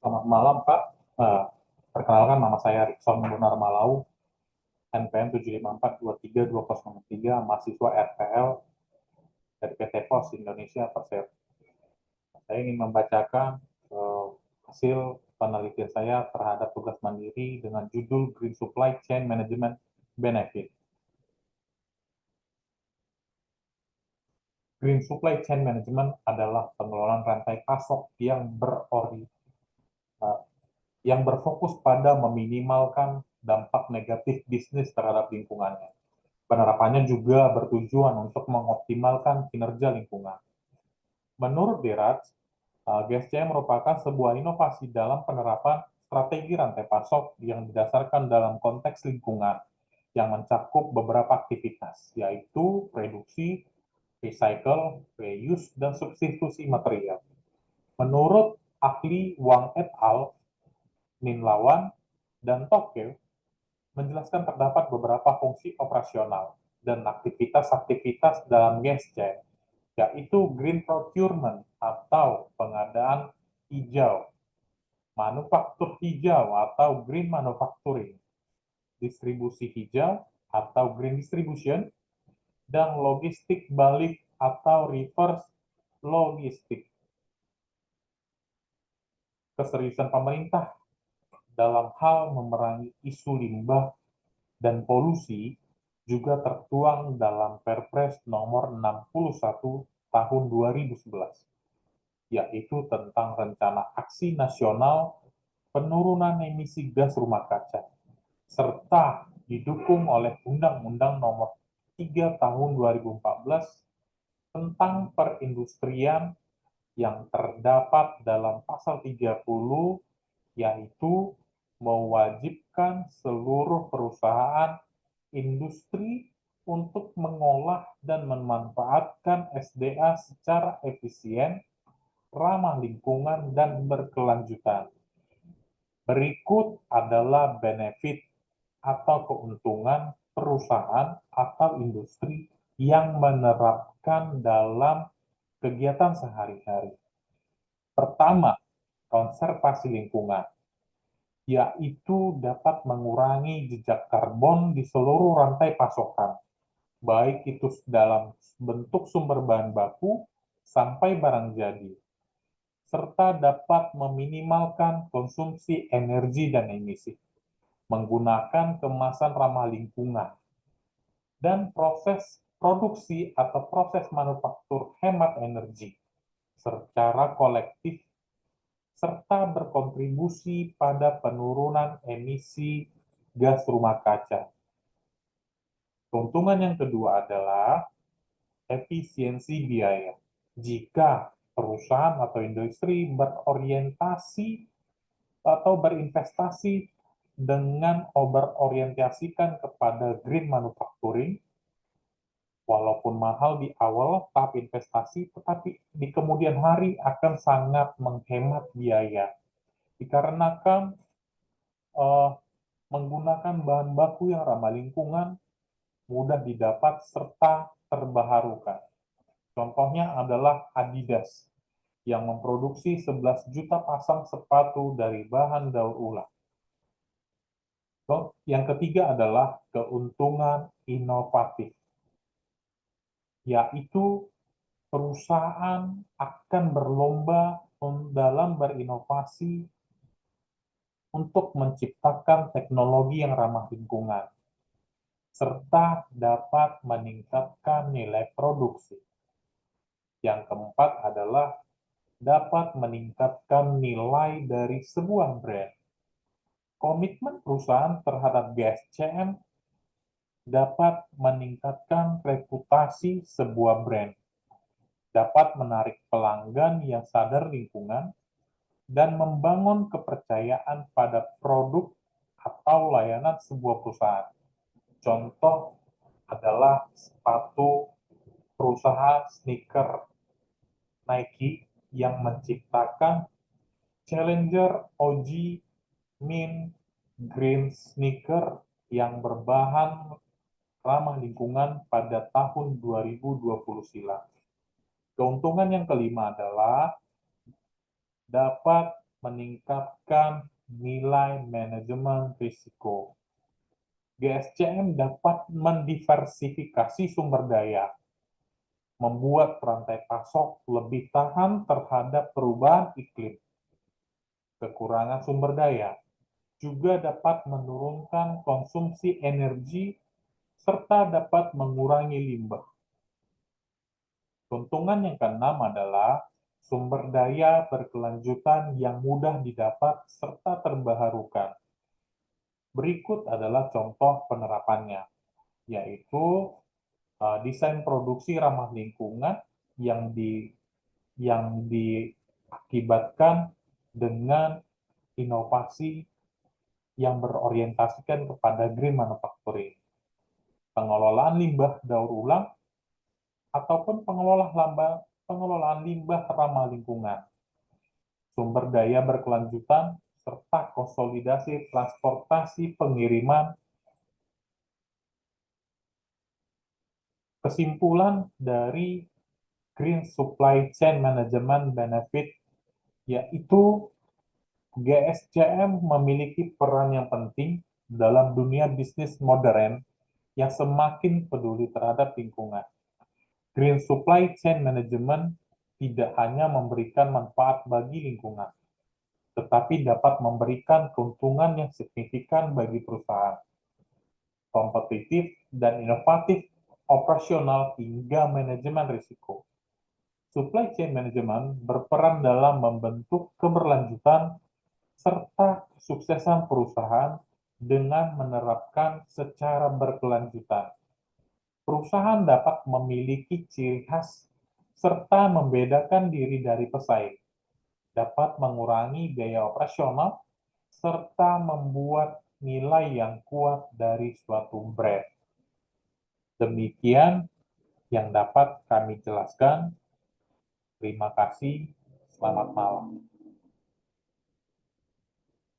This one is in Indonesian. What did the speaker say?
Selamat malam, Pak. Perkenalkan, nama saya Rikson Bonar Malau, NPM 754232063, mahasiswa RPL dari PT Pos Indonesia Persero. Saya ingin membacakan hasil penelitian saya terhadap tugas mandiri dengan judul Green Supply Chain Management Benefit. Green Supply Chain Management adalah pengelolaan rantai pasok yang berfokus pada meminimalkan dampak negatif bisnis terhadap lingkungannya. Penerapannya juga bertujuan untuk mengoptimalkan kinerja lingkungan. Menurut Deraj, GSCM merupakan sebuah inovasi dalam penerapan strategi rantai pasok yang didasarkan dalam konteks lingkungan yang mencakup beberapa aktivitas, yaitu produksi, recycle, reuse, dan substitusi material. Menurut ahli Wang et al., Min Lawan, dan Tokyo, menjelaskan terdapat beberapa fungsi operasional dan aktivitas-aktivitas dalam GSCM, yaitu green procurement atau pengadaan hijau, manufaktur hijau atau green manufacturing, distribusi hijau atau green distribution, dan logistik balik atau reverse logistik. Keseriusan pemerintah dalam hal memerangi isu limbah dan polusi juga tertuang dalam Perpres nomor 61 tahun 2011, yaitu tentang Rencana Aksi Nasional Penurunan Emisi Gas Rumah Kaca, serta didukung oleh Undang-Undang nomor 3 tahun 2014 tentang perindustrian yang terdapat dalam pasal 30, yaitu mewajibkan seluruh perusahaan industri untuk mengolah dan memanfaatkan SDA secara efisien, ramah lingkungan, dan berkelanjutan. Berikut adalah benefit atau keuntungan perusahaan atau industri yang menerapkan dalam kegiatan sehari-hari. Pertama, konservasi lingkungan, yaitu dapat mengurangi jejak karbon di seluruh rantai pasokan, baik itu dalam bentuk sumber bahan baku sampai barang jadi, serta dapat meminimalkan konsumsi energi dan emisi, menggunakan kemasan ramah lingkungan, dan proses produksi atau proses manufaktur hemat energi secara kolektif, serta berkontribusi pada penurunan emisi gas rumah kaca. Keuntungan yang kedua adalah efisiensi biaya. Jika perusahaan atau industri berorientasi atau berinvestasi dengan berorientasikan kepada green manufacturing, walaupun mahal di awal tahap investasi, tetapi di kemudian hari akan sangat menghemat biaya. Dikarenakan menggunakan bahan baku yang ramah lingkungan, mudah didapat, serta terbaharukan. Contohnya adalah Adidas yang memproduksi 11 juta pasang sepatu dari bahan daur ulang. Yang ketiga adalah keuntungan inovatif, yaitu perusahaan akan berlomba dalam berinovasi untuk menciptakan teknologi yang ramah lingkungan, serta dapat meningkatkan nilai produksi. Yang keempat adalah dapat meningkatkan nilai dari sebuah brand. Komitmen perusahaan terhadap GSCM dapat meningkatkan reputasi sebuah brand, dapat menarik pelanggan yang sadar lingkungan, dan membangun kepercayaan pada produk atau layanan sebuah perusahaan. Contoh adalah sepatu perusahaan sneaker Nike yang menciptakan Challenger OG Mint Green Sneaker yang berbahan ramah lingkungan pada tahun 2020 silam. Keuntungan yang kelima adalah dapat meningkatkan nilai manajemen risiko. GSCM dapat mendiversifikasi sumber daya, membuat rantai pasok lebih tahan terhadap perubahan iklim. Kekurangan sumber daya juga dapat menurunkan konsumsi energi serta dapat mengurangi limbah. Keuntungan yang keenam adalah sumber daya berkelanjutan yang mudah didapat serta terbarukan. Berikut adalah contoh penerapannya, yaitu desain produksi ramah lingkungan yang diakibatkan dengan inovasi yang berorientasikan kepada green manufacturing, pengelolaan limbah daur ulang, ataupun pengelolaan limbah ramah lingkungan, sumber daya berkelanjutan, serta konsolidasi transportasi pengiriman. Kesimpulan dari Green Supply Chain Management Benefit yaitu GSCM memiliki peran yang penting dalam dunia bisnis modern yang semakin peduli terhadap lingkungan. Green Supply Chain Management tidak hanya memberikan manfaat bagi lingkungan, tetapi dapat memberikan keuntungan yang signifikan bagi perusahaan, kompetitif dan inovatif, operasional hingga manajemen risiko. Supply chain management berperan dalam membentuk keberlanjutan serta kesuksesan perusahaan dengan menerapkan secara berkelanjutan. Perusahaan dapat memiliki ciri khas serta membedakan diri dari pesaing, dapat mengurangi biaya operasional, serta membuat nilai yang kuat dari suatu brand. Demikian yang dapat kami jelaskan. Terima kasih. Selamat malam.